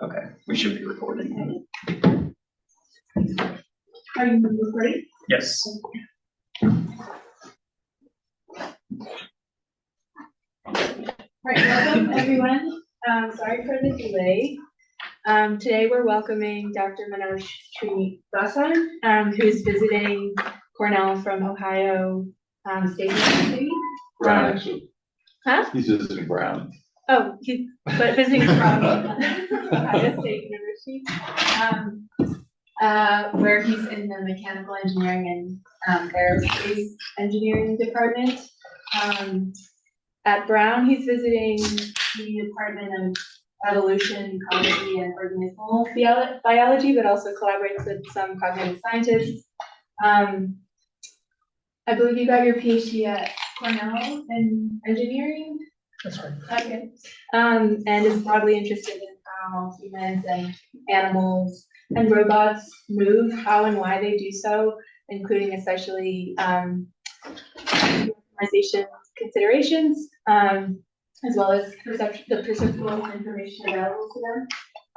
Okay, we should be recording. Are you recording? Yes. All right, welcome everyone. Sorry for the delay. Today we're welcoming Dr. Manoj Srinivasan, who's visiting Cornell from Ohio State University. Brown, actually. Huh? He's visiting Brown. Oh, but visiting from Ohio State University, where he's in the mechanical engineering and aerospace engineering department. At Brown, he's visiting the Department of Evolution, Ecology, and Organismal Biology, but also collaborates with some cognitive scientists. I believe you got your PhD at Cornell in engineering. That's right. Okay. And is broadly interested in how humans and animals and robots move, how and why they do so, including especially optimization considerations, as well as the perceptual information available to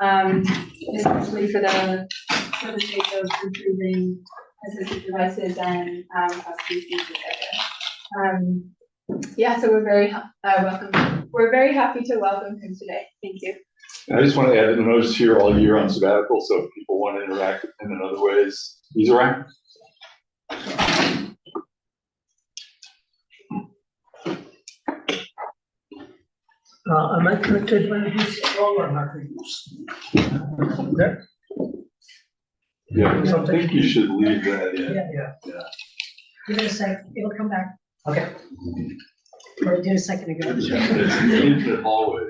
them, especially for the sake of improving assistive devices and species, etc. Yeah, so we're very welcome. We're very happy to welcome him today. Thank you. I just want to add that Manoj's here all year on sabbatical, so if people want to interact with him in other ways, he's around. Am I connected when he's wrong or not? Okay. Yeah, I think you should leave that in. Yeah. Give it a sec, it'll come back. Okay. Or it did a second ago. It's an infinite hallway.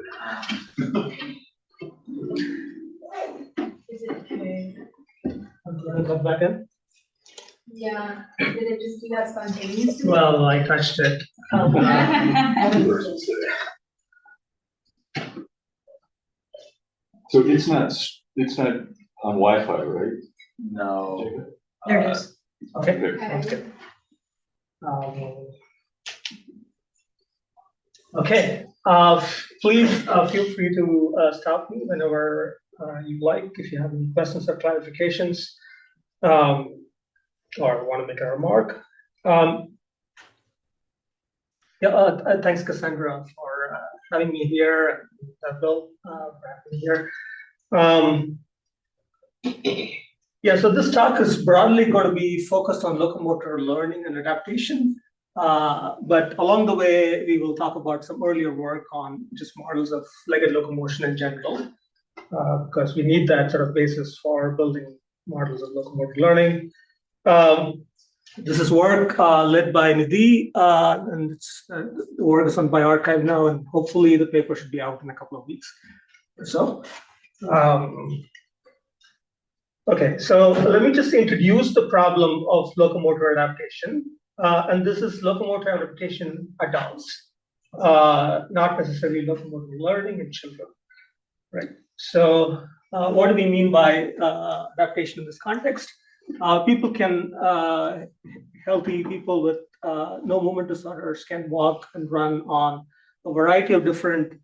Is it okay? Want to come back in? Yeah. Did it just do that spontaneously? Well, I touched it. So it's not on Wi-Fi, right? No. There it is. Okay. There. Sounds good. Okay. Please feel free to stop me whenever you like, if you have any questions or clarifications, or want to make a remark. Thanks, Cassandra, for having me here, and Bill for having me here. So this talk is broadly going to be focused on locomotor learning and adaptation. But along the way, we will talk about some earlier work on just models of legged locomotion in general, because we need that sort of basis for building models of locomotor learning. This is work led by Nidhi, and the work is on bioRxiv now, and hopefully the paper should be out in a couple of weeks or so. Okay, so let me just introduce the problem of locomotor adaptation. And this is locomotor adaptation adults, not necessarily locomotor learning in children, right? So what do we mean by adaptation in this context? Healthy people with no movement disorders can walk and run on a variety of different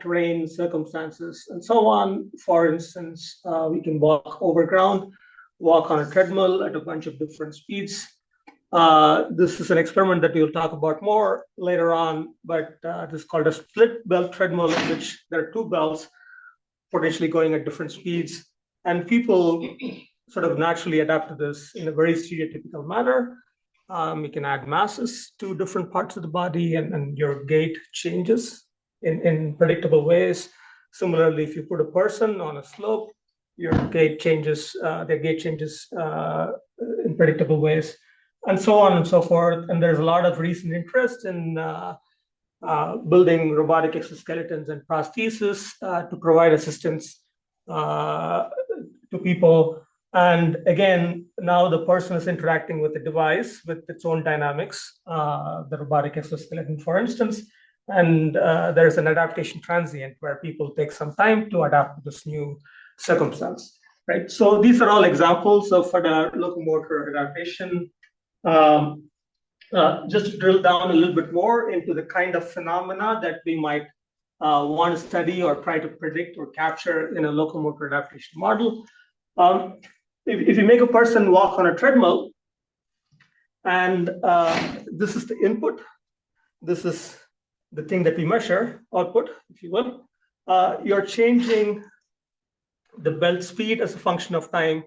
terrain, circumstances, and so on. For instance, we can walk over ground, walk on a treadmill at a bunch of different speeds. This is an experiment that we'll talk about more later on, but this is called a split belt treadmill, in which there are two belts potentially going at different speeds. And people sort of naturally adapt to this in a very stereotypical manner. You can add masses to different parts of the body, and your gait changes in predictable ways. Similarly, if you put a person on a slope, your gait changes, their gait changes in predictable ways, and so on and so forth. And there's a lot of recent interest in building robotic exoskeletons and prostheses to provide assistance to people. And again, now the person is interacting with the device with its own dynamics, the robotic exoskeleton, for instance. And there's an adaptation transient where people take some time to adapt to this new circumstance, right? So these are all examples of locomotor adaptation. Just to drill down a little bit more into the kind of phenomena that we might want to study or try to predict or capture in a locomotor adaptation model. If you make a person walk on a treadmill, and this is the input, this is the thing that we measure, output, if you will, you're changing the belt speed as a function of time.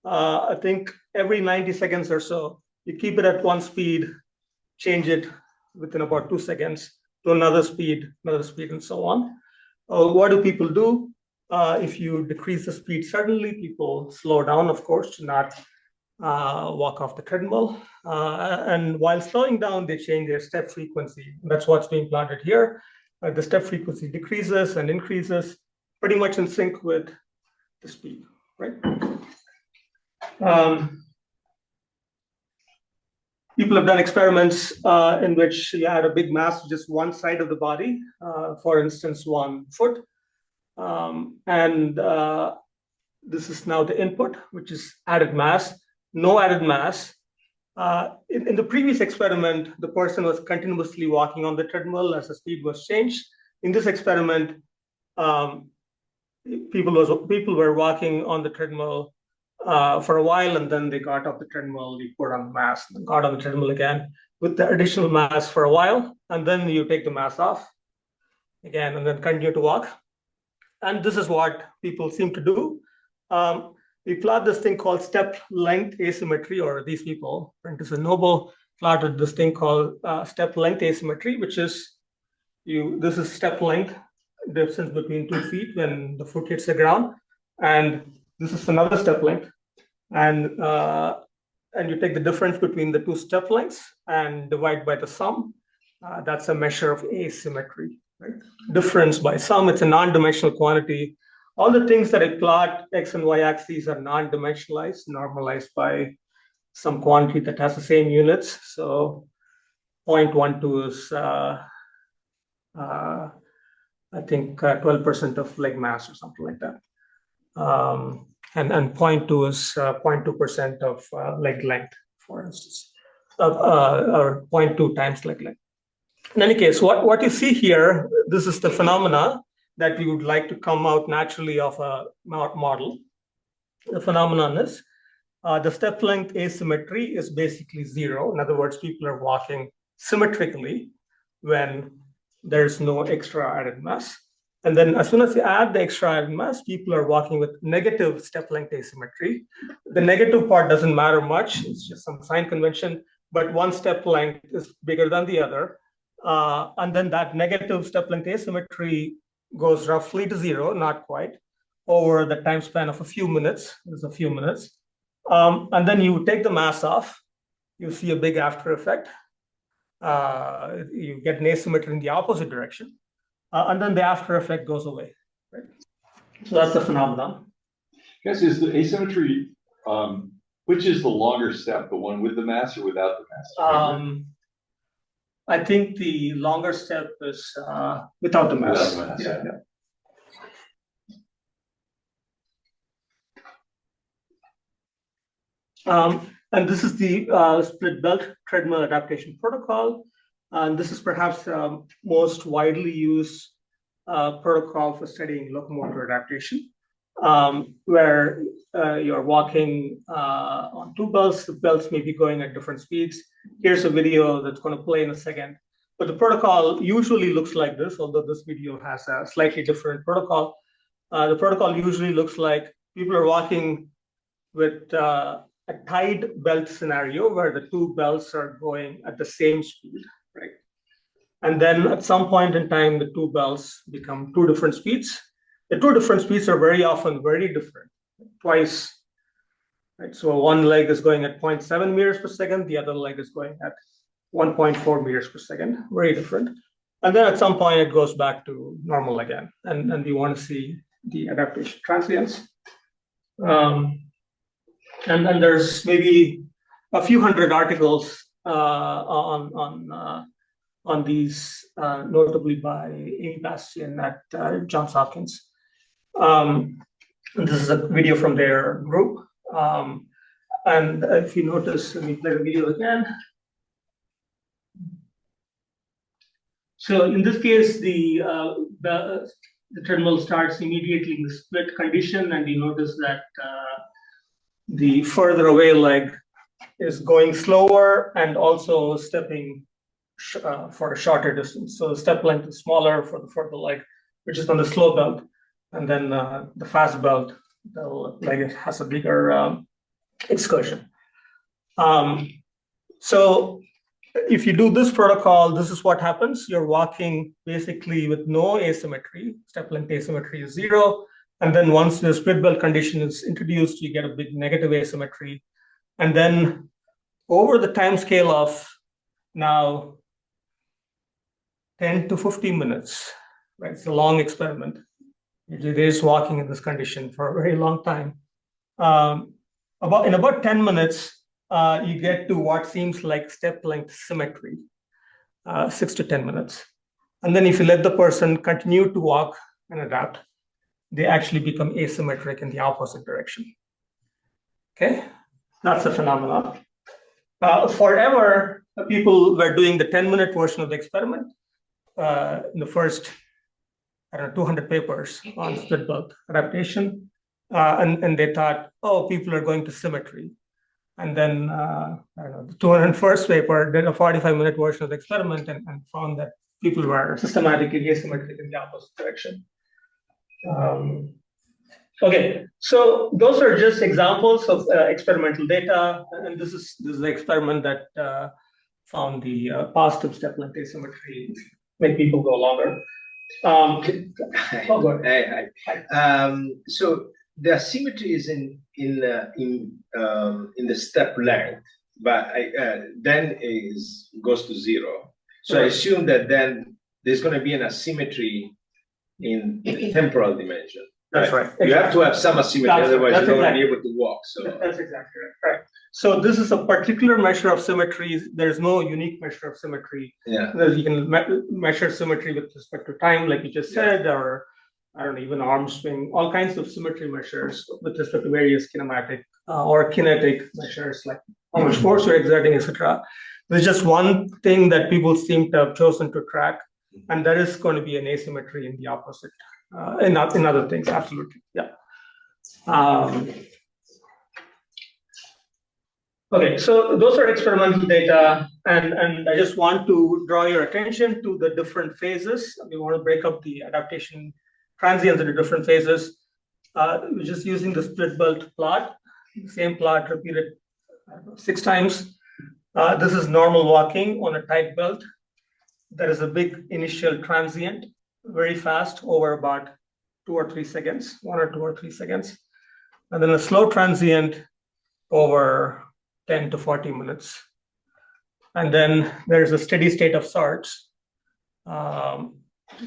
I think every 90 seconds or so, you keep it at one speed, change it within about 2 seconds to another speed, and so on. What do people do? If you decrease the speed suddenly, people slow down, of course, to not walk off the treadmill. And while slowing down, they change their step frequency. That's what's being plotted here. The step frequency decreases and increases pretty much in sync with the speed, right? People have done experiments in which you add a big mass to just one side of the body, for instance, 1 foot. This is now the input, which is added mass, no added mass. In the previous experiment, the person was continuously walking on the treadmill as the speed was changed. In this experiment, people were walking on the treadmill for a while, and then they got off the treadmill, you put on the mass, and got on the treadmill again with the additional mass for a while, and then you take the mass off again, and then continue to walk. And this is what people seem to do. We plot this thing called step length asymmetry, or these people, Prentice and Noble, plotted this thing called step length asymmetry, which is this is step length distance between 2 feet when the foot hits the ground, and this is another step length, and you take the difference between the 2 step lengths and divide by the sum. That's a measure of asymmetry, right? Difference by sum. It's a non-dimensional quantity. All the things that I plot, x and y axes, are non-dimensionalized, normalized by some quantity that has the same units. So 0.12 is, I think, 12% of leg mass or something like that. And 0.2 is 0.2% of leg length, for instance, or 0.2 times leg length. In any case, what you see here, this is the phenomena that we would like to come out naturally of a model. The phenomenon is the step length asymmetry is basically 0. In other words, people are walking symmetrically when there's no extra added mass. And then as soon as you add the extra added mass, people are walking with negative step length asymmetry. The negative part doesn't matter much. It's just some sign convention, but one step length is bigger than the other. And then that negative step length asymmetry goes roughly to 0, not quite, over the time span of a few minutes. There's a few minutes. And then you take the mass off, you see a big after effect. You get an asymmetry in the opposite direction. And then the after effect goes away, right? So that's the phenomenon. Yes, is the asymmetry, which is the longer step, the one with the mass or without the mass? I think the longer step is without the mass. Without the mass, Yeah. And this is the split belt treadmill adaptation protocol. And this is perhaps most widely used protocol for studying locomotor adaptation, where you're walking on 2 belts. The belts may be going at different speeds. Here's a video that's going to play in a second. But the protocol usually looks like this, although this video has a slightly different protocol. The protocol usually looks like people are walking with a tied belt scenario where the 2 belts are going at the same speed, right? And then at some point in time, the 2 belts become 2 different speeds. The 2 different speeds are very often very different, twice, right? So one leg is going at 0.7 meters per second, the other leg is going at 1.4 meters per second, very different. And then at some point it goes back to normal again. And we want to see the adaptation transients. And then there's maybe a few hundred articles on these, notably by Amy Bastian at Johns Hopkins. This is a video from their group. And if you notice, let me play the video again. So in this case, the treadmill starts immediately in the split condition, and you notice that the further away leg is going slower and also stepping for a shorter distance. So the step length is smaller for the further leg, which is on the slow belt, and then the fast belt, the leg has a bigger excursion. So if you do this protocol, this is what happens. You're walking basically with no asymmetry. Step length asymmetry is 0. And then once the split belt condition is introduced, you get a big negative asymmetry. And then over the time scale of now 10 to 15 minutes, right? It's a long experiment. They're just walking in this condition for a very long time. In about 10 minutes, you get to what seems like step length symmetry, 6 to 10 minutes. And then if you let the person continue to walk and adapt, they actually become asymmetric in the opposite direction. Okay, that's the phenomenon. Forever, people were doing the 10-minute version of the experiment in the first, 200 papers on split belt adaptation. And they thought, oh, people are going to symmetry. And then the 201st paper did a 45-minute version of the experiment and found that people were systematically asymmetric in the opposite direction. Okay, so those are just examples of experimental data, and this is the experiment that found the positive step length asymmetry make people go longer. Go ahead. So the asymmetry is in the step length, but then goes to 0. So I assume that then there's going to be an asymmetry in the temporal dimension. That's right. You have to have some asymmetry, otherwise you're not going to be able to walk. So that's exactly right. So this is a particular measure of symmetry. There's no unique measure of symmetry. Yeah. You can measure symmetry with respect to time, like you just said, or I don't know, even arm swing, all kinds of symmetry measures with respect to various kinematic or kinetic measures, like how much force you're exerting, etc. There's just one thing that people seem to have chosen to track, and there is going to be an asymmetry in the opposite, in other things, absolutely, yeah. Okay, so those are experimental data, and I just want to draw your attention to the different phases. We want to break up the adaptation transients into different phases. We're just using the split belt plot, the same plot repeated 6 times. This is normal walking on a tight belt. There is a big initial transient, very fast, over about 2 or 3 seconds, 1 or 2 or 3 seconds. And then a slow transient over 10 to 40 minutes. And then there's a steady state of sorts.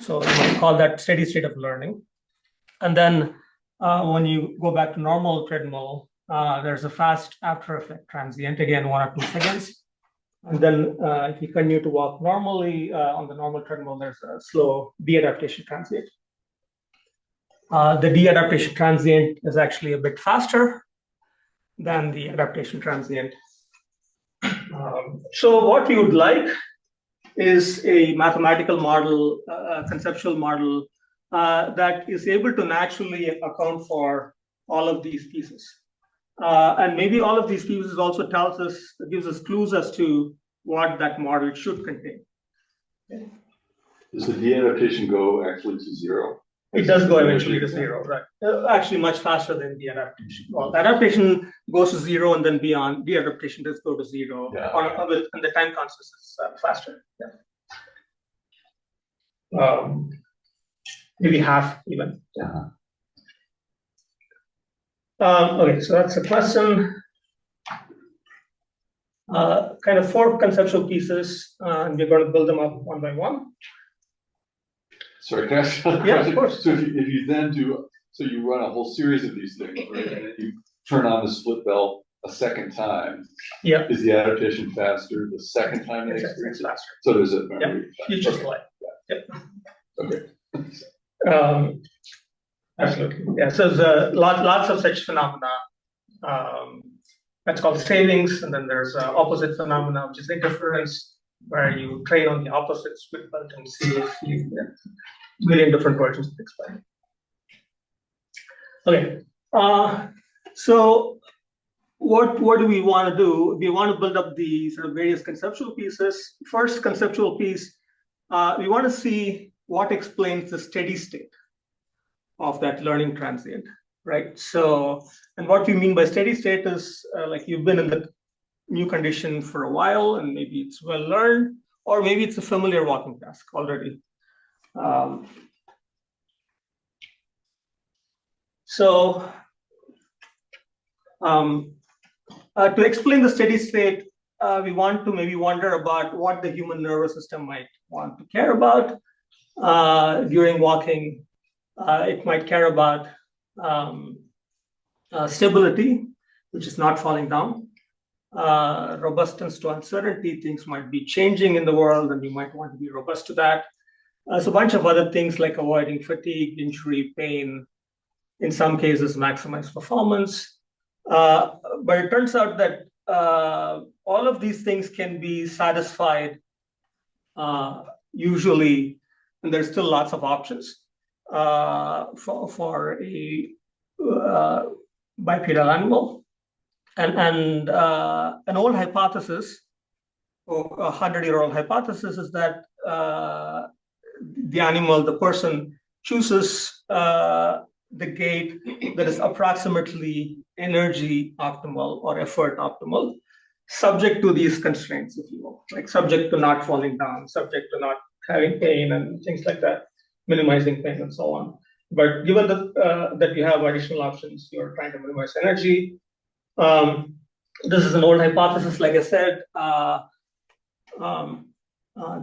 So you might call that steady state of learning. And then when you go back to normal treadmill, there's a fast after effect transient, again, 1 or 2 seconds. And then if you continue to walk normally on the normal treadmill, there's a slow de-adaptation transient. The de-adaptation transient is actually a bit faster than the adaptation transient. So what we would like is a mathematical model, conceptual model that is able to naturally account for all of these pieces. And maybe all of these pieces also gives us clues as to what that model should contain. Okay. Does the de-adaptation go actually to 0? It does go eventually to 0, right? Actually, much faster than the adaptation. Well, the adaptation goes to 0 and then beyond. The adaptation does go to 0, yeah. And the time constant is faster. Yeah. Maybe half even. Yeah. Okay, so that's a question. Kind of 4 conceptual pieces, and we're going to build them up one by one. Sorry, can I ask another Yeah, question? of course. So if you then do, so you run a whole series of these things, right? And then you turn on the split belt a second time. Yeah. Is the adaptation faster the second time they experience it? Faster. So there's a memory. Future slide. Yep. Okay. Absolutely. Yeah. So there's lots of such phenomena. That's called savings, and then there's opposite phenomena, which is interference. where you train on the opposite speed belt and see if you get a million different versions of the experiment. Okay, so what do we want to do? We want to build up the sort of various conceptual pieces. First conceptual piece, we want to see what explains the steady state of that learning transient, right? So, and what we mean by steady state is like you've been in the new condition for a while, and maybe it's well learned, or maybe it's a familiar walking task already. To explain the steady state, we want to maybe wonder about what the human nervous system might want to care about during walking. It might care about stability, which is not falling down. Robustness to uncertainty, things might be changing in the world, and you might want to be robust to that. So a bunch of other things like avoiding fatigue, injury, pain, in some cases maximize performance. But it turns out that all of these things can be satisfied usually, and there's still lots of options for a bipedal animal. And an old hypothesis, or a 100-year-old hypothesis, is that the animal, the person, chooses the gait that is approximately energy optimal or effort optimal, subject to these constraints, if you will, like subject to not falling down, subject to not having pain and things like that, minimizing pain and so on. But given that you have additional options, you're trying to minimize energy. This is an old hypothesis, like I said.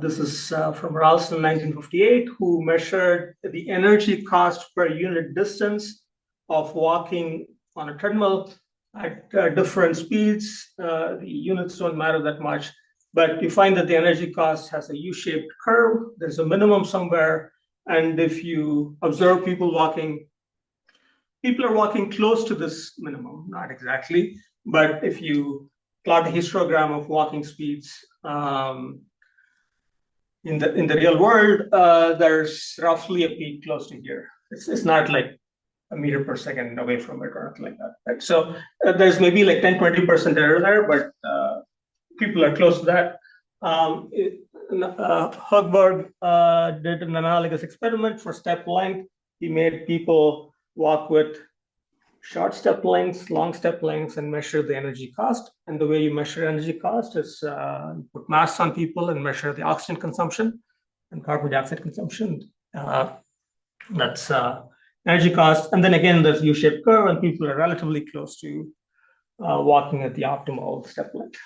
This is from Ralston, 1958, who measured the energy cost per unit distance of walking on a treadmill at different speeds. The units don't matter that much, but you find that the energy cost has a U-shaped curve. There's a minimum somewhere, and if you observe people are walking close to this minimum, not exactly, but if you plot a histogram of walking speeds, in the real world, there's roughly a peak close to here. It's not like a meter per second away from it or anything like that. Right? So there's maybe like 10-20% error there, but people are close to that. Hugberg did an analogous experiment for step length. He made people walk with short step lengths, long step lengths, and measure the energy cost. And the way you measure energy cost is you put masks on people and measure the oxygen consumption and carbon dioxide consumption. That's energy cost. And then again, there's U-shaped curve, and people are relatively close to walking at the optimal step length.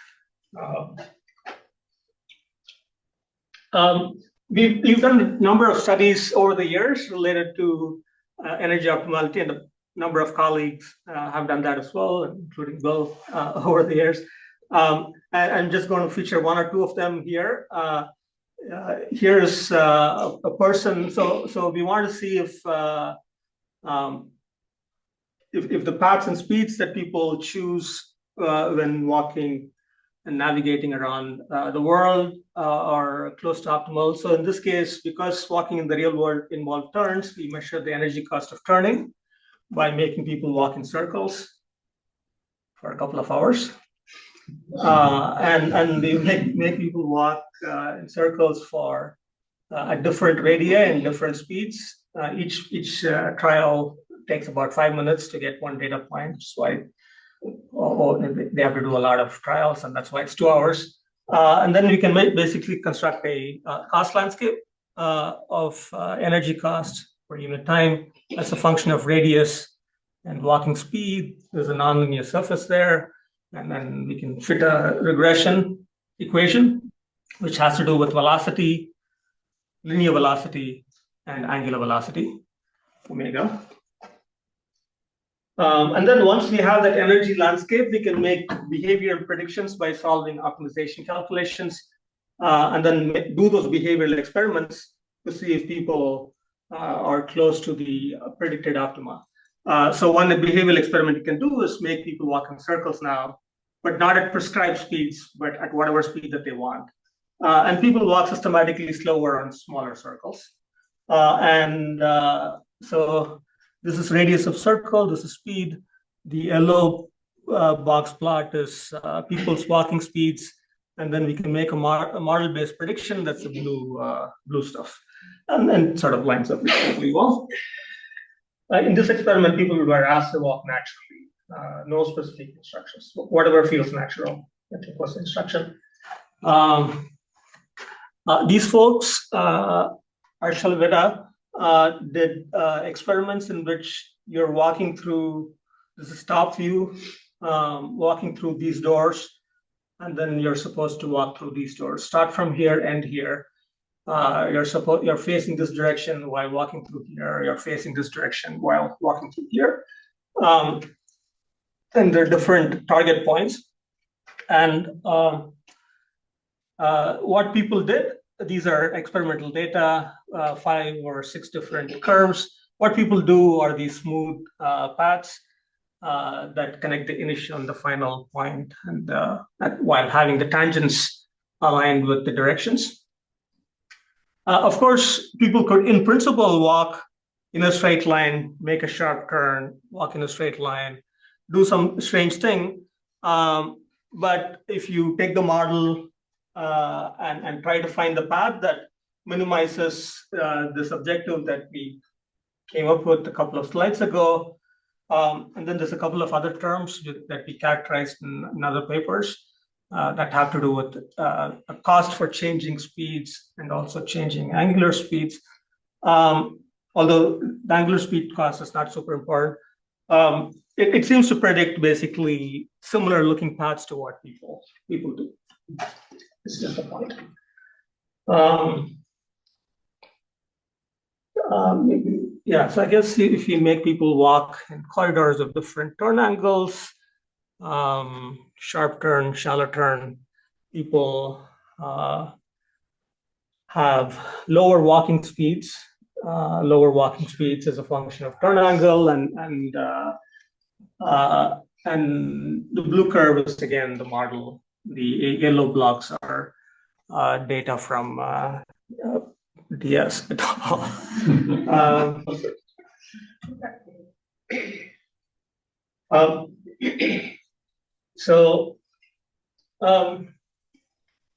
We've done a number of studies over the years related to energy optimality, and a number of colleagues have done that as well, including Bill, over the years. I'm just going to feature one or two of them here. Here's a person. So we want to see if the paths and speeds that people choose when walking and navigating around the world are close to optimal. So in this case, because walking in the real world involves turns, we measure the energy cost of turning by making people walk in circles for a couple of hours. And we make people walk in circles for at different radii and different speeds. Each trial takes about 5 minutes to get one data point, which is why they have to do a lot of trials, and that's why it's 2 hours. And then we can basically construct a cost landscape of energy cost per unit time as a function of radius and walking speed. There's a nonlinear surface there, and then we can fit a regression equation, which has to do with velocity, linear velocity, and angular velocity, omega. And then once we have that energy landscape, we can make behavioral predictions by solving optimization calculations, and then do those behavioral experiments to see if people are close to the predicted optima. So one behavioral experiment you can do is make people walk in circles now, but not at prescribed speeds, but at whatever speed that they want. And people walk systematically slower on smaller circles. So this is radius of circle, this is speed. The yellow box plot is people's walking speeds, and then we can make a model-based prediction. That's the blue stuff, and then sort of lines up reasonably well. In this experiment, people were asked to walk naturally, no specific instructions. Whatever feels natural, I think was the instruction. These folks, Arshalveda, did experiments in which you're walking through, this is top view, walking through these doors, and then you're supposed to walk through these doors. Start from here, end here. You're facing this direction while walking through here. You're facing this direction while walking through here. And there are different target points. And what people did, these are experimental data, 5 or 6 different curves. What people do are these smooth paths that connect the initial and the final point, and while having the tangents aligned with the directions. Of course, people could, in principle, walk in a straight line, make a sharp turn, walk in a straight line, do some strange thing. But if you take the model and try to find the path that minimizes this objective that we came up with a couple of slides ago, and then there's a couple of other terms that we characterized in other papers that have to do with a cost for changing speeds and also changing angular speeds. Although the angular speed cost is not super important, it seems to predict basically similar looking paths to what people do. This is the point. Yeah, so I guess if you make people walk in corridors of different turn angles, sharp turn, shallow turn, people have lower walking speeds. Lower walking speeds as a function of turn angle, and the blue curve is again the model. The yellow blocks are data from DS et al.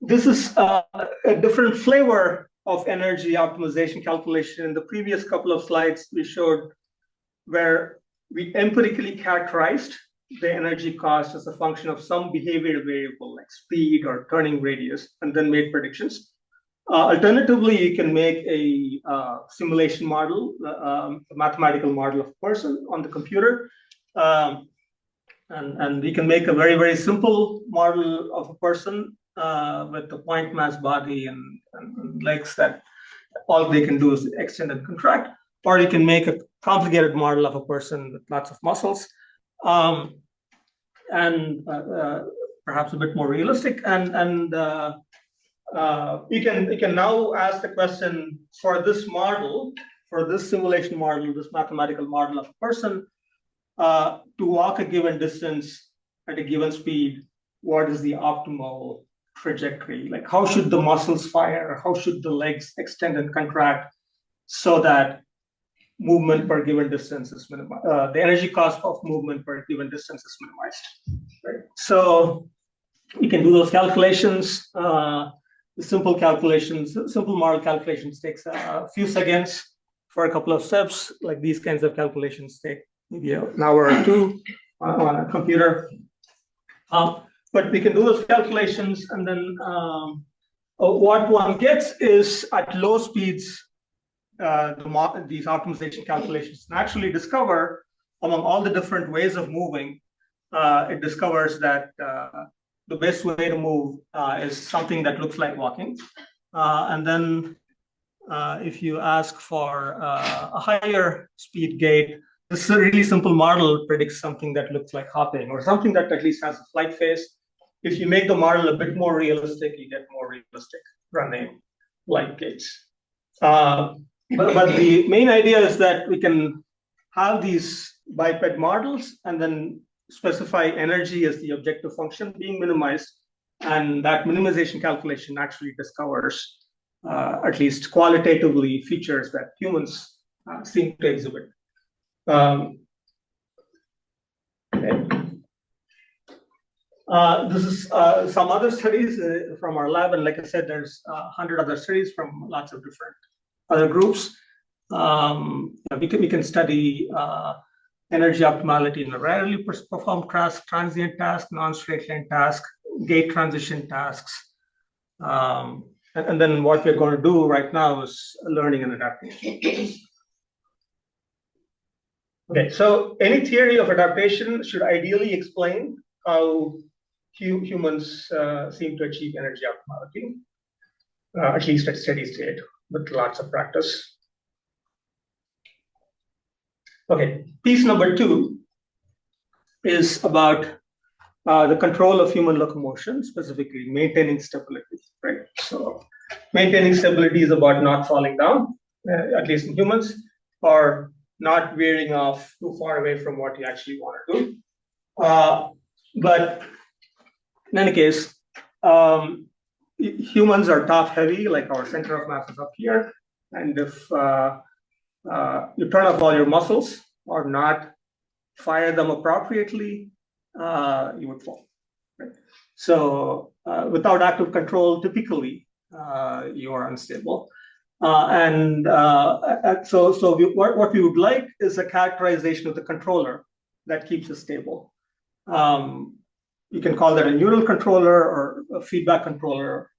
This is a different flavor of energy optimization calculation. In the previous couple of slides, we showed where we empirically characterized the energy cost as a function of some behavior variable like speed or turning radius, and then made predictions. Alternatively, you can make a simulation model, a mathematical model of a person on the computer. And we can make a very, very simple model of a person with the point mass body and legs that all they can do is extend and contract. Or you can make a complicated model of a person with lots of muscles. And perhaps a bit more realistic. And you can now ask the question for this model, for this simulation model, this mathematical model of a person, to walk a given distance at a given speed, what is the optimal trajectory? Like, how should the muscles fire? How should the legs extend and contract so that movement per given distance is minimized? The energy cost of movement per given distance is minimized. Right? So you can do those calculations. The simple model calculations takes a few seconds for a couple of steps. Like these kinds of calculations take maybe an hour or two on a computer. But we can do those calculations, and then what one gets is at low speeds, these optimization calculations naturally discover among all the different ways of moving, it discovers that the best way to move is something that looks like walking. And then if you ask for a higher speed gate, this is a really simple model predicts something that looks like hopping or something that at least has a flight phase. If you make the model a bit more realistic, you get more realistic running light gates. But the main idea is that we can have these biped models and then specify energy as the objective function being minimized, And that minimization calculation actually discovers, at least qualitatively, features that humans seem to exhibit. Okay. This is some other studies from our lab, and like I said, there's 100 other studies from lots of different other groups. We can study energy optimality in a rarely performed task, transient task, non-straight line task, gate transition tasks. And then what we're going to do right now is learning and adaptation. Okay, so any theory of adaptation should ideally explain how humans seem to achieve energy optimality, at least at steady state, with lots of practice. Okay, piece number 2 is about the control of human locomotion, specifically maintaining stability, right? So maintaining stability is about not falling down, at least in humans, or not veering off too far away from what you actually want to do. But in any case, humans are top heavy, like our center of mass is up here. And if you turn off all your muscles or not fire them appropriately, you would fall. Right? So without active control, typically you are unstable. What we would like is a characterization of the controller that keeps us stable. You can call that a neural controller or a feedback controller.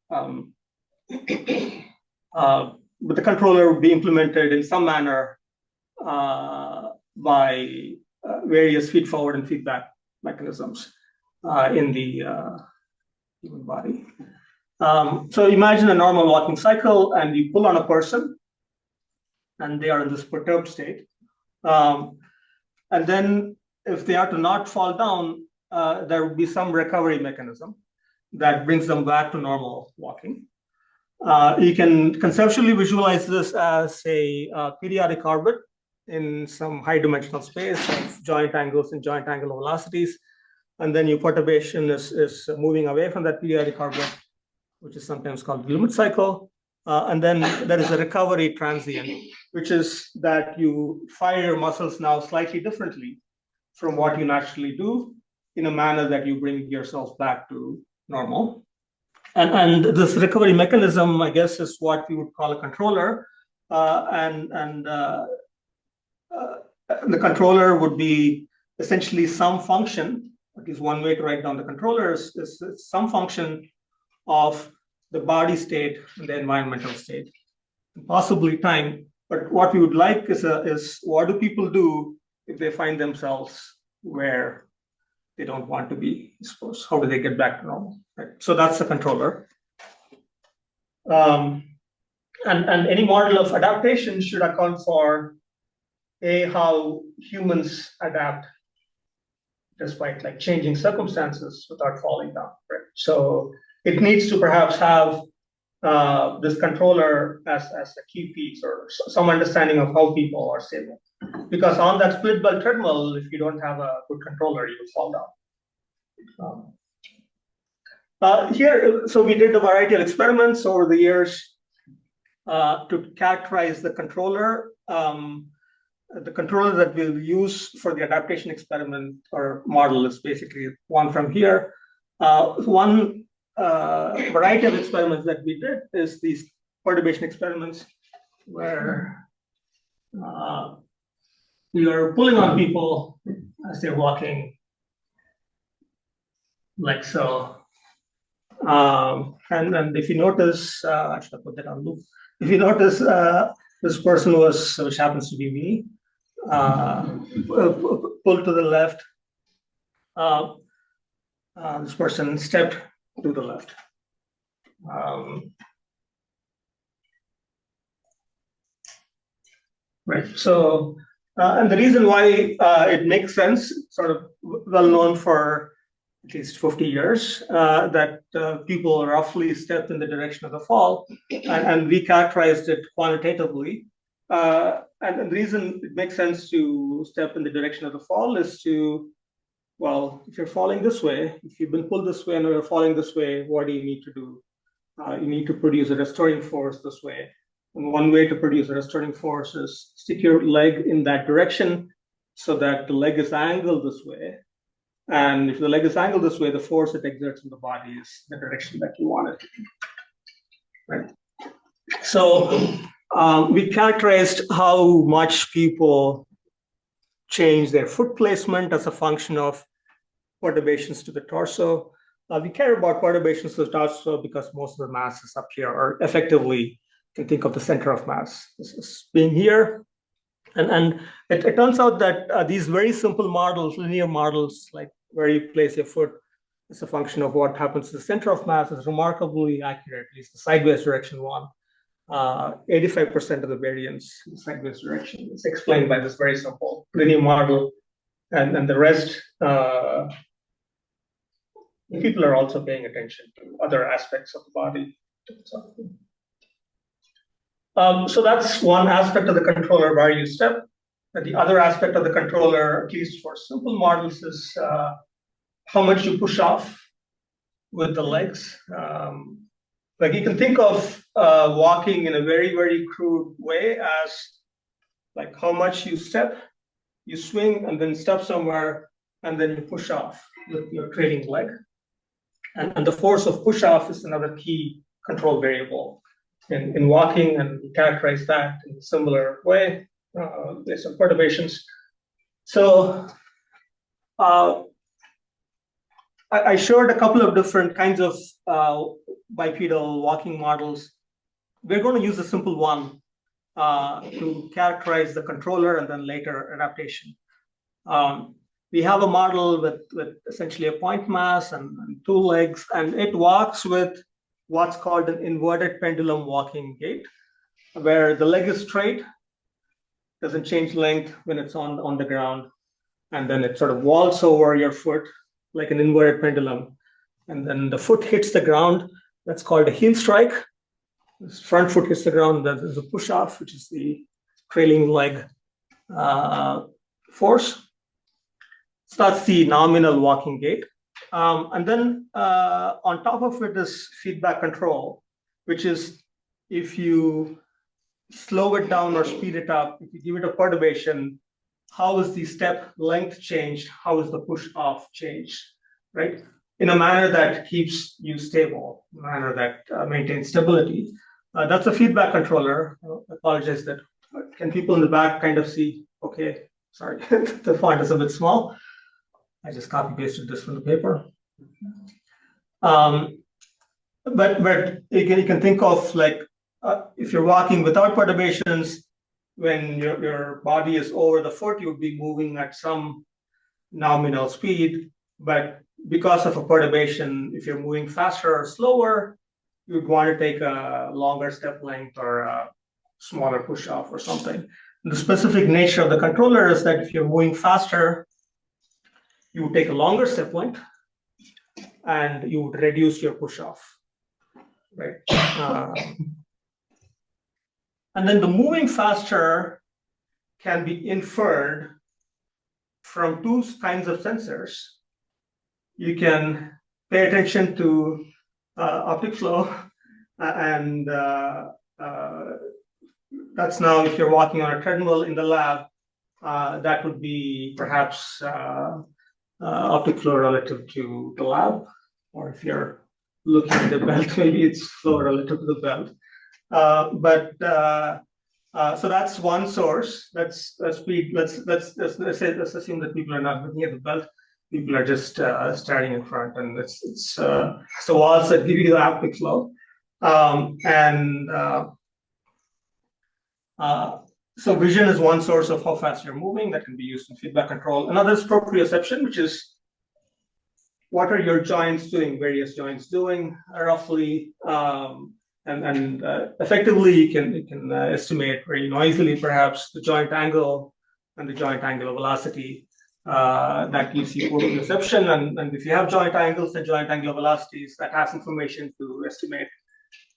But the controller would be implemented in some manner by various feed-forward and feedback mechanisms in the human body. So imagine a normal walking cycle, and you pull on a person, and they are in this perturbed state. And then if they are to not fall down, there would be some recovery mechanism that brings them back to normal walking. You can conceptually visualize this as a periodic orbit in some high dimensional space of joint angles and joint angular velocities. And then your perturbation is moving away from that periodic orbit, which is sometimes called the limit cycle. And then there is a recovery transient, which is that you fire your muscles now slightly differently from what you naturally do in a manner that you bring yourself back to normal. And this recovery mechanism, I guess, is what we would call a controller. The controller would be essentially some function, at least one way to write down the controller is some function of the body state and the environmental state, possibly time. But what we would like is what do people do if they find themselves where they don't want to be, I suppose? How do they get back to normal? Right? So that's the controller. And any model of adaptation should account for how humans adapt despite like changing circumstances without falling down. Right? So it needs to perhaps have this controller as a key piece or some understanding of how people are stable. Because on that split belt treadmill, if you don't have a good controller, you will fall down. Here, so we did a variety of experiments over the years to characterize the controller. The controller that we'll use for the adaptation experiment or model is basically one from here. One variety of experiments that we did is these perturbation experiments where we are pulling on people as they're walking like so. And if you notice, I should have put that on loop. If you notice, this person was, which happens to be me, pulled to the left. This person stepped to the left. Right. So, and the reason why it makes sense, sort of well known for at least 50 years, that people roughly step in the direction of the fall, and we characterized it quantitatively. And the reason it makes sense to step in the direction of the fall is to well, if you're falling this way, if you've been pulled this way and you're falling this way, what do you need to do? You need to produce a restoring force this way. And one way to produce a restoring force is stick your leg in that direction so that the leg is angled this way. And if the leg is angled this way, the force it exerts in the body is the direction that you want it to be. Right. So we characterized how much people change their foot placement as a function of perturbations to the torso. We care about perturbations to the torso because most of the mass is up here, or effectively, you can think of the center of mass as being here. And it turns out that these very simple models, linear models, like where you place your foot as a function of what happens to the center of mass, is remarkably accurate, at least the sideways direction one. 85% of the variance in the sideways direction is explained by this very simple linear model. And the rest, people are also paying attention to other aspects of the body. So that's one aspect of the controller where you step. But the other aspect of the controller, at least for simple models, is how much you push off with the legs. Like you can think of walking in a very, very crude way as like how much you step, you swing, and then step somewhere, and then you push off with your trailing leg. And the force of push off is another key control variable in walking, and we characterize that in a similar way based on perturbations. So I showed a couple of different kinds of bipedal walking models. We're going to use a simple one to characterize the controller and then later adaptation. We have a model with essentially a point mass and two legs, and it walks with what's called an inverted pendulum walking gait, where the leg is straight, doesn't change length when it's on the ground, and then it sort of walls over your foot like an inverted pendulum. And then the foot hits the ground. That's called a heel strike. This front foot hits the ground. That is a push off, which is the trailing leg force. So that's the nominal walking gait. And then on top of it is feedback control, which is if you slow it down or speed it up, if you give it a perturbation, how is the step length changed? How is the push off changed, right? In a manner that keeps you stable, in a manner that maintains stability. That's a feedback controller. I apologize that, can people in the back kind of see? Okay, sorry, the font is a bit small. I just copy pasted this from the paper. But you can think of like, if you're walking without perturbations, when your body is over the foot, you would be moving at some nominal speed. But because of a perturbation, if you're moving faster or slower, you would want to take a longer step length or a smaller push off or something. And the specific nature of the controller is that if you're moving faster, you would take a longer step length and you would reduce your push off, right? And then the moving faster can be inferred from two kinds of sensors. You can pay attention to optic flow, and that's now if you're walking on a treadmill in the lab, that would be perhaps optic flow relative to the lab, or if you're looking at the belt, maybe it's flow relative to the belt. So that's one source. Let's assume that people are not looking at the belt. People are just staring in front, and it's the walls that give you the optic flow. So vision is one source of how fast you're moving that can be used in feedback control. Another is proprioception, which is what are your joints doing, various joints doing roughly. And effectively, you can estimate very noisily, perhaps, the joint angle and the joint angular velocity. That gives you proprioception. And if you have joint angles and joint angular velocities, that has information to estimate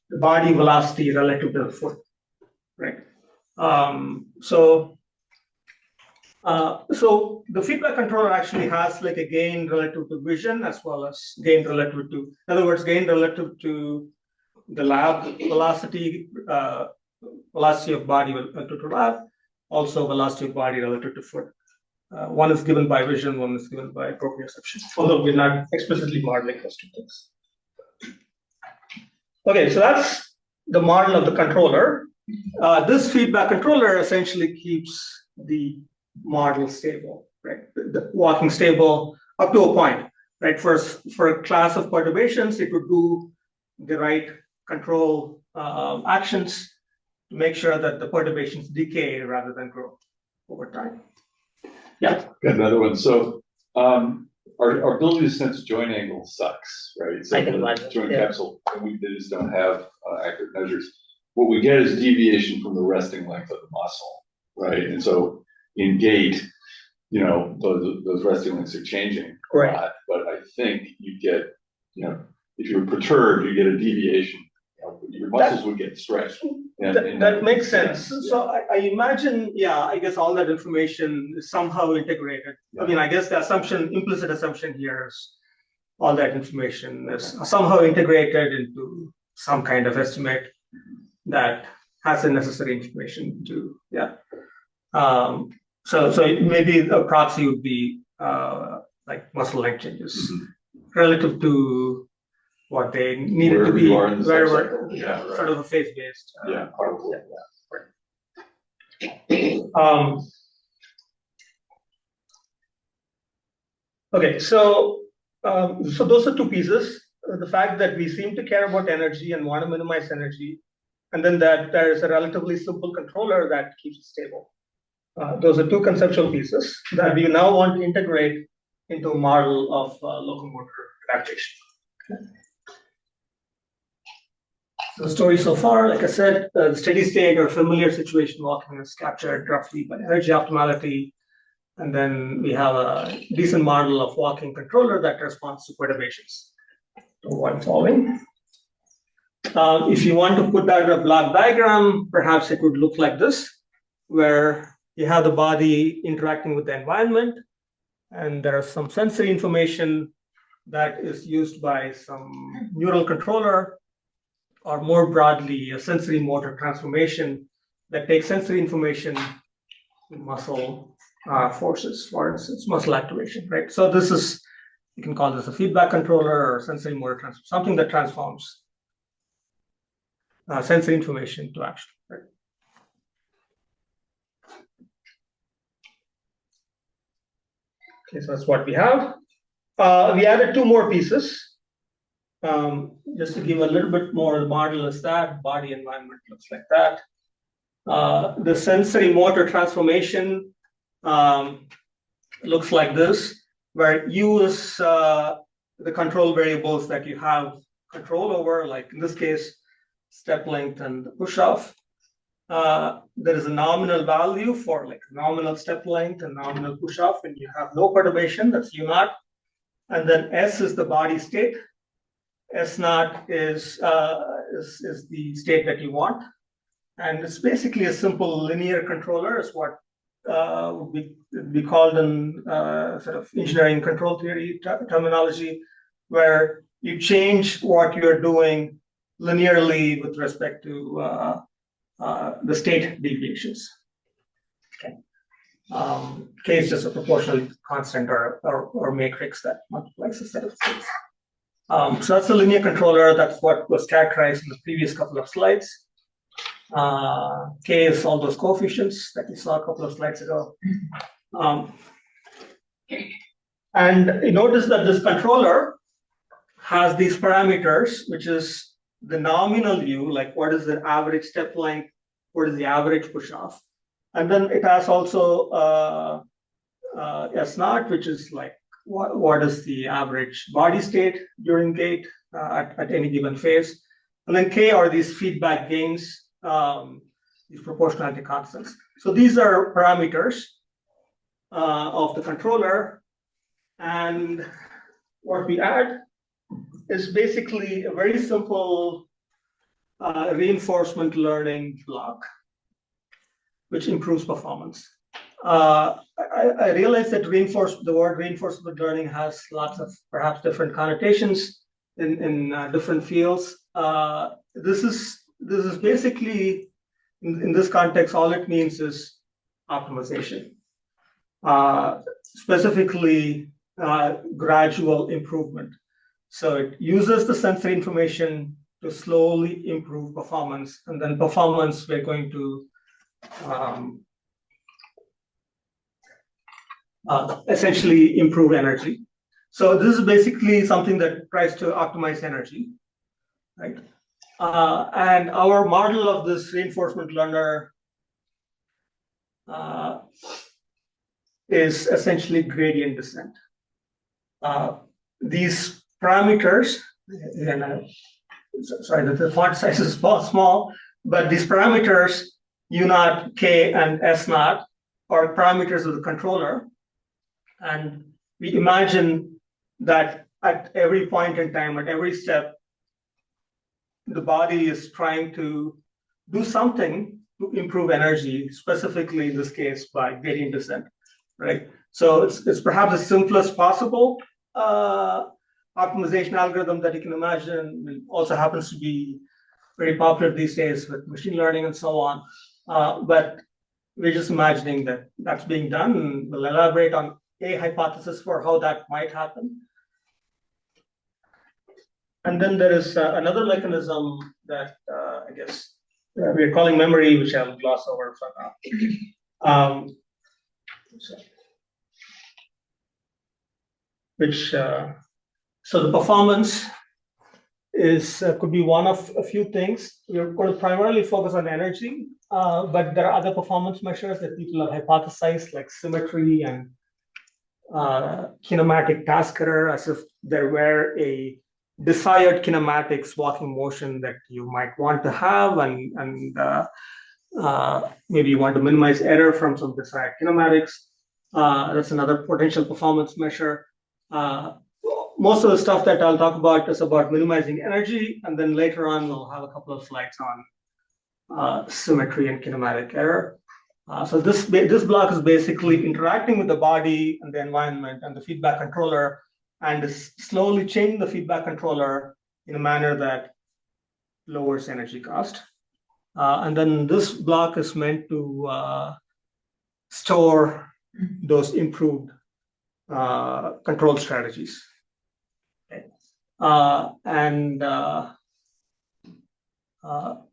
the body velocity relative to the foot, right? So So the feedback controller actually has like a gain relative to vision as well as gain relative to, in other words, gain relative to the lab velocity, velocity of body relative to lab, also velocity of body relative to foot. One is given by vision, one is given by proprioception, although we're not explicitly modeling those two things. Okay, so that's the model of the controller. This feedback controller essentially keeps the model stable, right? The walking stable up to a point, right? For a class of perturbations, it would do the right control actions to make sure that the perturbations decay rather than grow over time. Yeah. Got another one. So, our ability to sense joint angle sucks, right? So I can the imagine, joint yeah. capsule, and we just don't have accurate measures. What we get is deviation from the resting length of the muscle, right? And so in gait, you know, those resting lengths are changing a Right. lot. But I think you get, you know, if you're perturbed, you get a deviation. You know, your muscles would get stretched. That makes sense. Yeah. So I imagine, yeah, I guess all that information is somehow integrated. I mean, I guess the assumption, implicit assumption here is all that information is somehow integrated into some kind of estimate that has the necessary information to, yeah. So maybe a proxy would be like muscle length changes relative to what they needed Wherever to be, you are in the wherever, subcycle. Yeah, right. sort of a phase-based. Yeah, probably. Okay, so those are two pieces. The fact that we seem to care about energy and want to minimize energy, and then that there is a relatively simple controller that keeps it stable. Those are two conceptual pieces that we now want to integrate into a model of locomotor adaptation. So the story so far, like I said, the steady state or familiar situation walking is captured roughly by energy optimality. And then we have a decent model of walking controller that responds to perturbations. So what I'm following. If you want to put that in a block diagram, perhaps it would look like this, where you have the body interacting with the environment, and there is some sensory information that is used by some neural controller, or more broadly, a sensory motor transformation that takes sensory information to muscle forces, for instance, muscle activation, right? So this is, you can call this a feedback controller or sensory motor transfer, something that transforms sensory information to action, right? Okay, so that's what we have. We added two more pieces. Just to give a little bit more, the model is that, body environment looks like that. The sensory motor transformation looks like this, where you use the control variables that you have control over, like in this case, step length and push off. There is a nominal value for like nominal step length and nominal push off, and you have no perturbation, that's U naught. And then S is the body state. S naught is the state that you want. And it's basically a simple linear controller, is what would be called in sort of engineering control theory terminology, where you change what you're doing linearly with respect to the state deviations. Okay. K is just a proportional constant or matrix that multiplies a set of states. So that's a linear controller. That's what was characterized in the previous couple of slides. K is all those coefficients that you saw a couple of slides ago. And you notice that this controller has these parameters, which is the nominal U, like what is the average step length, what is the average push off. And then it has also S naught, which is like what is the average body state during gait at any given phase. And then K are these feedback gains, these proportionality constants. So these are parameters of the controller. And what we add is basically a very simple reinforcement learning block, which improves performance. I realize that the word reinforcement learning has lots of perhaps different connotations in different fields. This is basically in this context, all it means is optimization, specifically gradual improvement. So it uses the sensory information to slowly improve performance, and then performance we're going to essentially improve energy. So this is basically something that tries to optimize energy, right? And our model of this reinforcement learner is essentially gradient descent. These parameters, and sorry, the font size is small, but these parameters, U naught, K, and S naught, are parameters of the controller. And we imagine that at every point in time, at every step, the body is trying to do something to improve energy, specifically in this case by gradient descent, right? So it's perhaps the simplest possible optimization algorithm that you can imagine. It also happens to be very popular these days with machine learning and so on. But we're just imagining that that's being done, and we'll elaborate on a hypothesis for how that might happen. And then there is another mechanism that I guess we're calling memory, which I'll gloss over for now. So the performance is could be one of a few things. We're going to primarily focus on energy, but there are other performance measures that people have hypothesized, like symmetry and kinematic task error, as if there were a desired kinematics walking motion that you might want to have, and maybe you want to minimize error from some desired kinematics. That's another potential performance measure. Most of the stuff that I'll talk about is about minimizing energy, and then later on we'll have a couple of slides on symmetry and kinematic error. So this block is basically interacting with the body and the environment and the feedback controller, and is slowly changing the feedback controller in a manner that lowers energy cost. And then this block is meant to store those improved control strategies. Okay.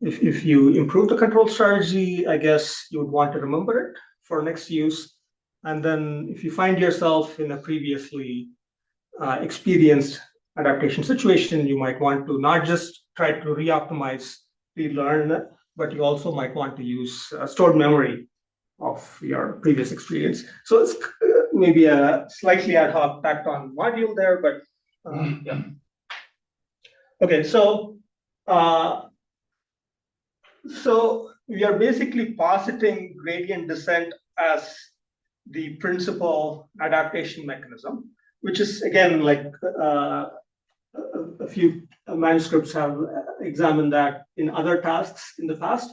If you improve the control strategy, I guess you would want to remember it for next use. And then if you find yourself in a previously experienced adaptation situation, you might want to not just try to re-optimize, relearn, but you also might want to use stored memory of your previous experience. So it's maybe a slightly ad hoc tacked on module there, but yeah. Okay, so we are basically positing gradient descent as the principal adaptation mechanism, which is, again, like a few manuscripts have examined that in other tasks in the past.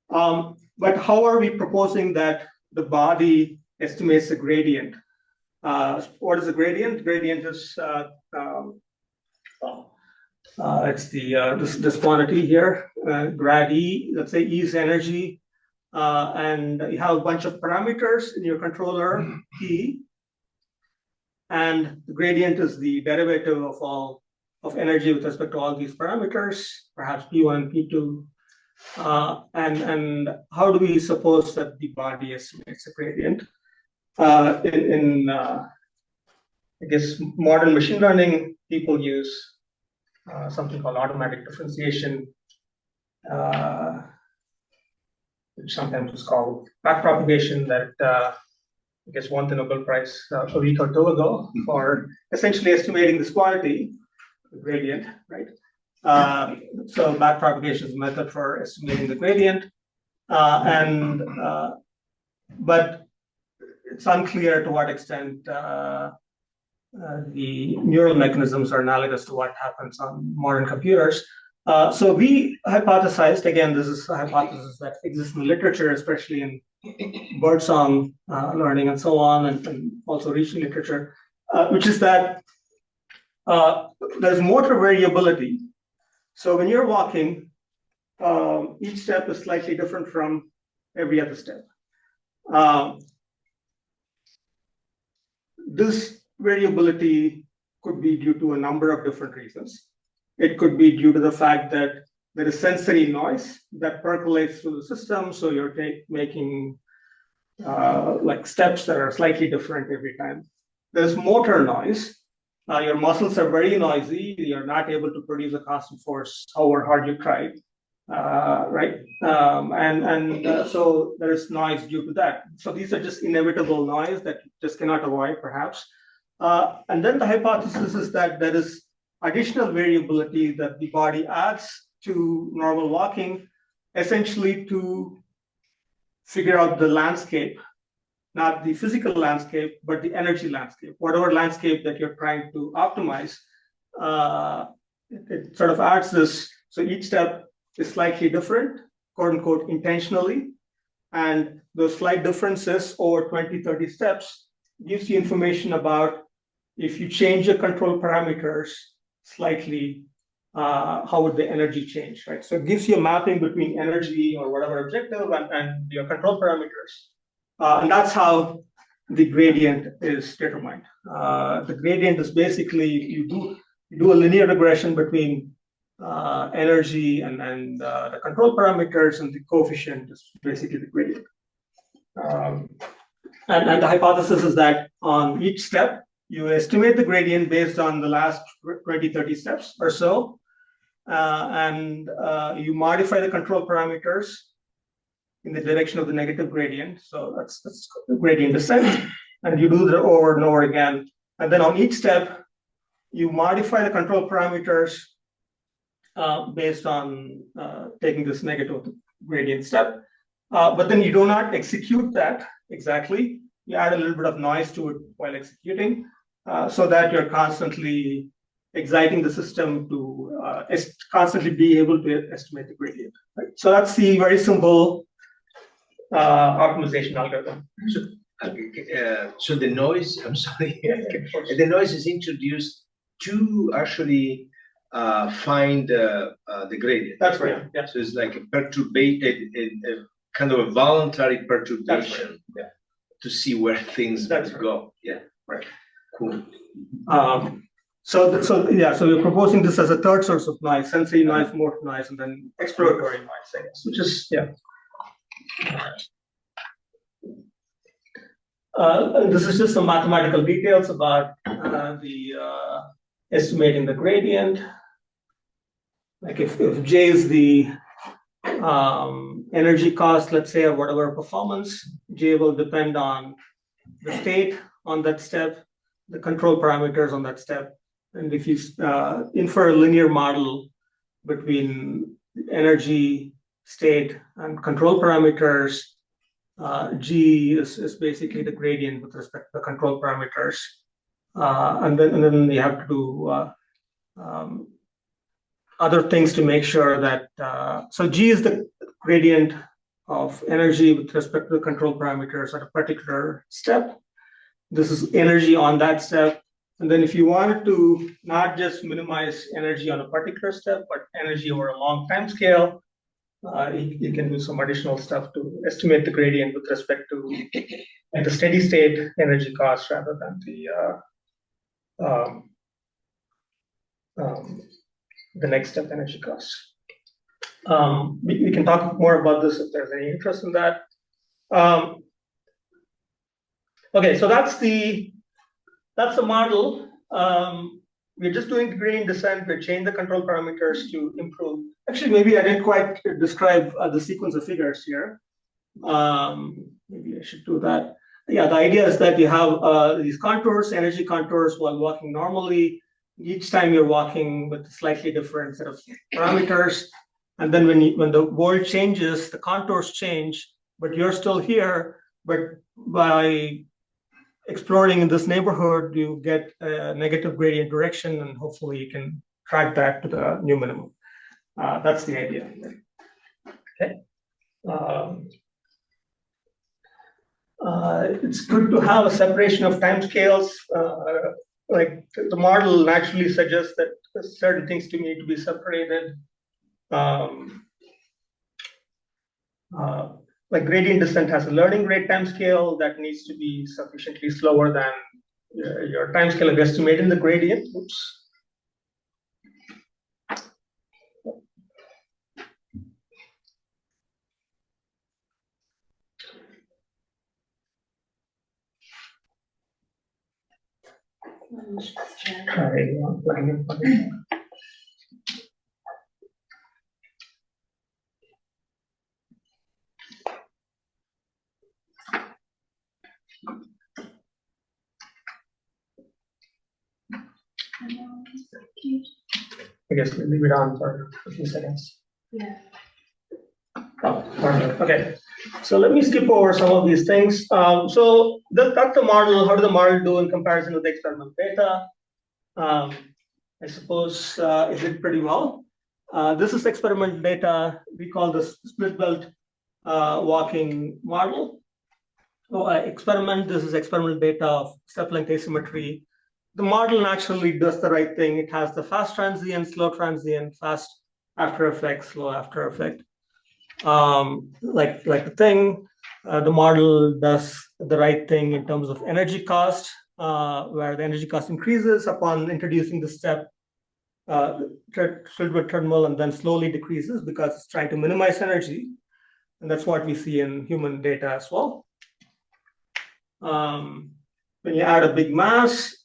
But how are we proposing that the body estimates the gradient? What is the gradient? Gradient is it's this quantity here, grad E. Let's say E is energy, and you have a bunch of parameters in your controller P, and the gradient is the derivative of all of energy with respect to all these parameters, perhaps P1, P2. And how do we suppose that the body estimates a gradient? I guess modern machine learning, people use something called automatic differentiation, which sometimes is called backpropagation, that I guess won the Nobel Prize a week or two ago for essentially estimating this quantity, the gradient, right? So backpropagation is a method for estimating the gradient, but it's unclear to what extent the neural mechanisms are analogous to what happens on modern computers. So we hypothesized, again, this is a hypothesis that exists in the literature, especially in birdsong learning and so on, and also research literature, which is that there's motor variability. So when you're walking, each step is slightly different from every other step. This variability could be due to a number of different reasons. It could be due to the fact that there is sensory noise that percolates through the system, so you're making like steps that are slightly different every time. There's motor noise. Your muscles are very noisy. You're not able to produce a constant force however hard you try, right? So there's noise due to that. So these are just inevitable noise that you just cannot avoid, perhaps. And then the hypothesis is that there is additional variability that the body adds to normal walking, essentially to figure out the landscape, not the physical landscape, but the energy landscape, whatever landscape that you're trying to optimize. It sort of adds this. So each step is slightly different, quote unquote, intentionally. And those slight differences over 20, 30 steps gives you information about if you change your control parameters slightly, how would the energy change, right? So it gives you a mapping between energy or whatever objective and your control parameters. And that's how the gradient is determined. The gradient is basically, you do a linear regression between energy and the control parameters, and the coefficient is basically the gradient. And the hypothesis is that on each step, you estimate the gradient based on the last 20, 30 steps or so, and you modify the control parameters in the direction of the negative gradient. So that's the gradient descent, and you do that over and over again. And then on each step, you modify the control parameters based on taking this negative gradient step. But then you do not execute that exactly. You add a little bit of noise to it while executing, so that you're constantly exciting the system to constantly be able to estimate the gradient. Right? So that's the very simple optimization algorithm. So the noise, I'm sorry, the noise is introduced to actually find the gradient. That's right. Yeah. So it's like a perturbated, a kind of a voluntary perturbation to see where things go. Yeah. Right. Cool. So we're proposing this as a third source of noise: sensory noise, motor noise, and then exploratory noise, I guess, which is this is just some mathematical details about the estimating the gradient. Like if J is the energy cost, let's say, of whatever performance, J will depend on the state on that step, the control parameters on that step. And if you infer a linear model between energy, state, and control parameters, G is basically the gradient with respect to the control parameters. And then you have to do other things to make sure that, so G is the gradient of energy with respect to the control parameters at a particular step. This is energy on that step. And then if you wanted to not just minimize energy on a particular step, but energy over a long time scale, you can do some additional stuff to estimate the gradient with respect to the steady state energy cost rather than the next step energy cost. We can talk more about this if there's any interest in that. Okay, so that's the model. We're just doing the gradient descent. We're changing the control parameters to improve. Actually, maybe I didn't quite describe the sequence of figures here. Maybe I should do that. Yeah, the idea is that you have these contours, energy contours, while walking normally. Each time you're walking with a slightly different set of parameters. And then when the world changes, the contours change, but you're still here. But by exploring in this neighborhood, you get a negative gradient direction, and hopefully you can track back to the new minimum. That's the idea. Okay. It's good to have a separation of timescales. Like the model naturally suggests that certain things do need to be separated. Like gradient descent has a learning rate timescale that needs to be sufficiently slower than your timescale of estimating the gradient. Oops. I guess we'll leave it on for a few seconds. Yeah. Oh, okay. So let me skip over some of these things. So that's the model. How did the model do in comparison with the experimental data? I suppose it did pretty well. This is experimental data. We call this split belt walking model. So this is experimental data of step length asymmetry. The model naturally does the right thing. It has the fast transient, slow transient, fast after effect, slow after effect. Like the thing, the model does the right thing in terms of energy cost, where the energy cost increases upon introducing the step filled with terminal and then slowly decreases because it's trying to minimize energy. And that's what we see in human data as well. When you add a big mass,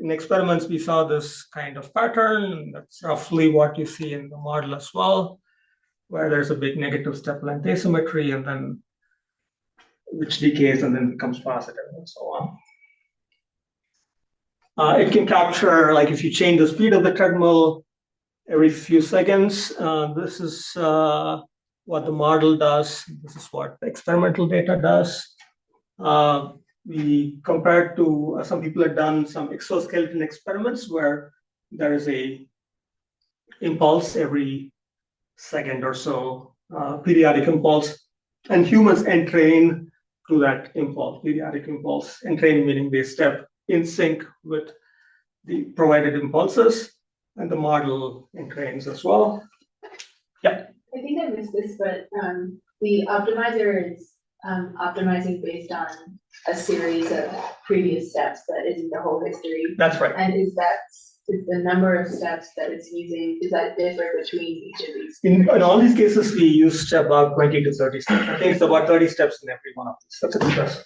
in experiments, we saw this kind of pattern. That's roughly what you see in the model as well, where there's a big negative step length asymmetry and then which decays and then becomes positive and so on. It can capture, like if you change the speed of the treadmill every few seconds, this is what the model does. This is what the experimental data does. We compared to, some people have done some exoskeleton experiments where there is a impulse every second or so, periodic impulse, and humans entrain to that impulse, periodic impulse. Entrain meaning they step in sync with the provided impulses, and the model entrains as well. Yeah. I think I missed this, but the optimizer is optimizing based on a series of previous steps that isn't the whole history. That's right. And is the number of steps that it's using, does that differ between each of these? In all these cases, we used about 20 to 30 steps. I think it's about 30 steps in every one of these. That's a good question.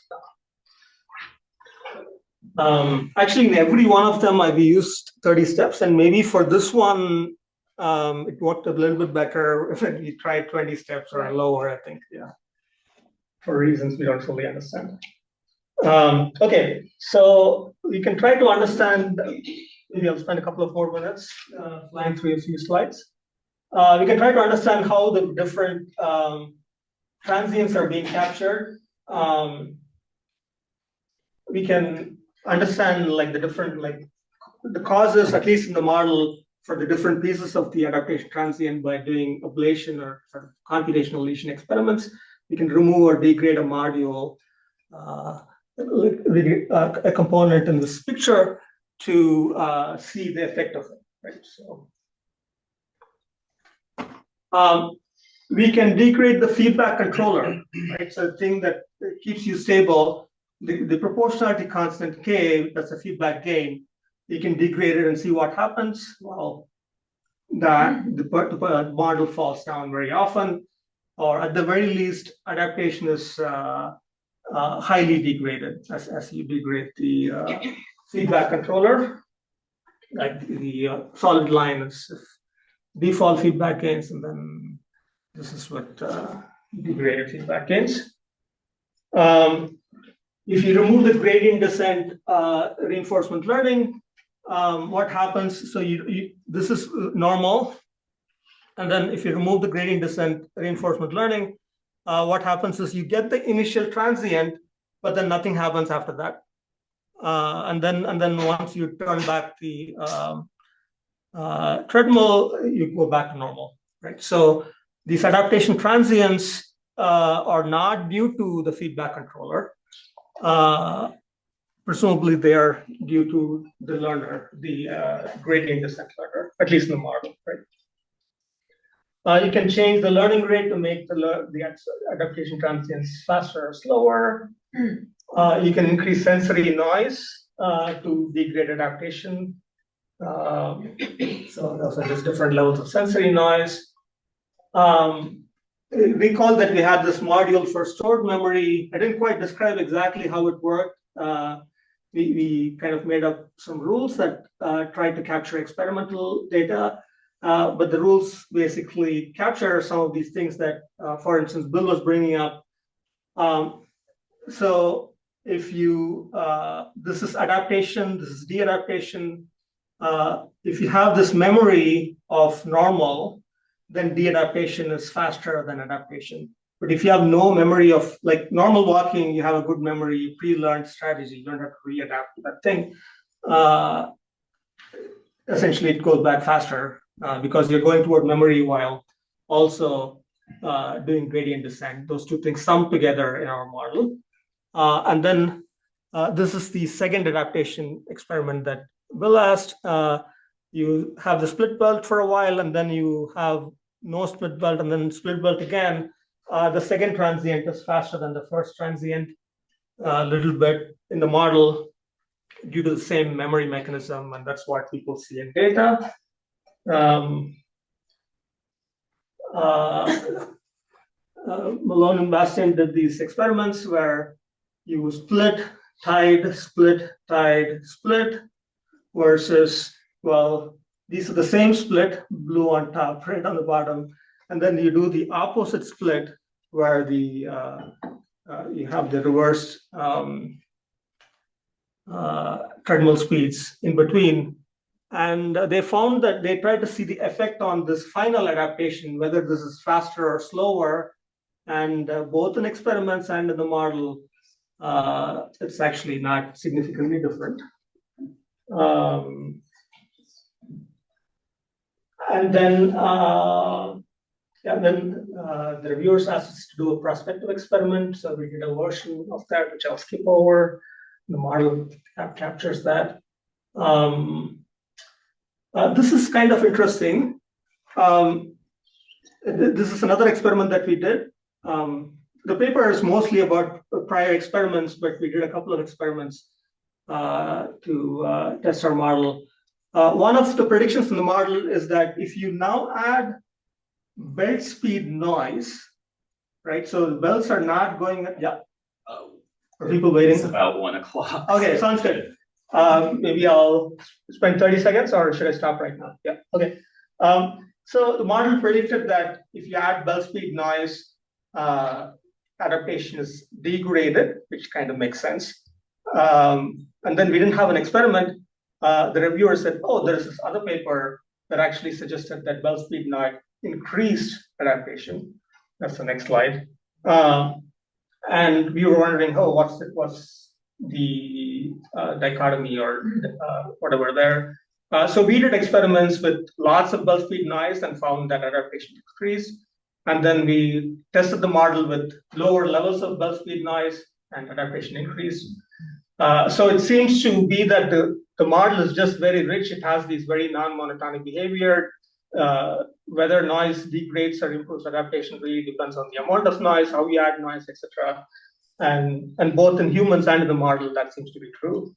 Actually, in every one of them, we used 30 steps, and maybe for this one, it worked a little bit better when we tried 20 steps or lower, I think, yeah, for reasons we don't fully understand. Okay, so we can try to understand, maybe I'll spend a couple of more minutes flying through a few slides. We can try to understand how the different transients are being captured. We can understand like the different, like the causes, at least in the model, for the different pieces of the adaptation transient by doing ablation or sort of computational lesion experiments. We can remove or degrade a module, a component in this picture to see the effect of it, right? So we can degrade the feedback controller, right? So the thing that keeps you stable, the proportionality constant K, that's a feedback gain. You can degrade it and see what happens. Well, the model falls down very often, or at the very least, adaptation is highly degraded as you degrade the feedback controller. Like the solid line is default feedback gains, and then this is what degraded feedback gains. If you remove the gradient descent reinforcement learning, what happens? So this is normal, and then if you remove the gradient descent reinforcement learning, what happens is you get the initial transient, but then nothing happens after that. And then once you turn back the treadmill, you go back to normal, right? So these adaptation transients are not due to the feedback controller. Presumably they are due to the learner, the gradient descent learner, at least in the model, right? You can change the learning rate to make the adaptation transients faster or slower. You can increase sensory noise to degrade adaptation. So those are just different levels of sensory noise. Recall that we had this module for stored memory. I didn't quite describe exactly how it worked. We kind of made up some rules that tried to capture experimental data, but the rules basically capture some of these things that, for instance, Bill was bringing up. So if you, this is adaptation, this is de-adaptation. If you have this memory of normal, then de-adaptation is faster than adaptation. But if you have no memory of, like normal walking, you have a good memory, pre-learned strategy, you don't have to re-adapt to that thing. Essentially, it goes back faster because you're going toward memory while also doing gradient descent. Those two things sum together in our model. And then this is the second adaptation experiment that Bill asked. You have the split belt for a while, and then you have no split belt, and then split belt again. The second transient is faster than the first transient, a little bit in the model due to the same memory mechanism, and that's what people see in data. Malone and Bastian did these experiments where you split, tide, split, tide, split, versus, well, these are the same split, blue on top, red on the bottom, and then you do the opposite split where the you have the reversed treadmill speeds in between. And they found that they tried to see the effect on this final adaptation, whether this is faster or slower. And both in experiments and in the model, it's actually not significantly different. And then the reviewers asked us to do a prospective experiment. So we did a version of that, which I'll skip over. The model captures that. This is kind of interesting. This is another experiment that we did. The paper is mostly about prior experiments, but we did a couple of experiments to test our model. One of the predictions in the model is that if you now add belt speed noise, right? So the belts are not going, yeah. Are people waiting? It's about 1 o'clock. Okay, sounds good. Maybe I'll spend 30 seconds, or should I stop right now? Yeah, okay. So the model predicted that if you add bell speed noise, adaptation is degraded, which kind of makes sense. And then we didn't have an experiment. The reviewer said, oh, there's this other paper that actually suggested that bell speed noise increased adaptation. That's the next slide. And we were wondering, oh, what's the dichotomy or whatever there. So we did experiments with lots of bell speed noise and found that adaptation increased. And then we tested the model with lower levels of bell speed noise and adaptation increased. So it seems to be that the model is just very rich. It has these very non-monotonic behavior. Whether noise degrades or improves adaptation really depends on the amount of noise, how you add noise, etc. And both in humans and in the model, that seems to be true.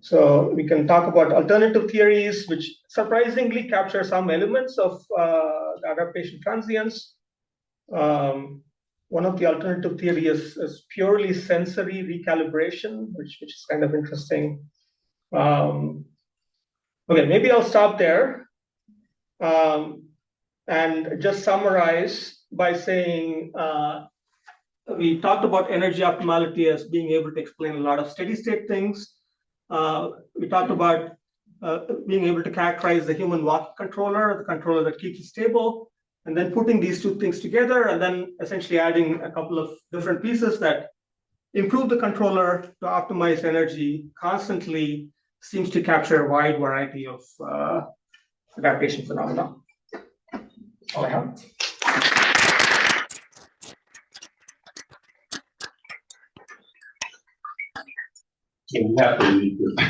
So we can talk about alternative theories, which surprisingly capture some elements of the adaptation transients. One of the alternative theories is purely sensory recalibration, which is kind of interesting. Okay, maybe I'll stop there and just summarize by saying we talked about energy optimality as being able to explain a lot of steady state things. We talked about being able to characterize the human walk controller, the controller that keeps it stable, and then putting these two things together and then essentially adding a couple of different pieces that improve the controller to optimize energy constantly seems to capture a wide variety of adaptation phenomena. All I have. So we have to leave this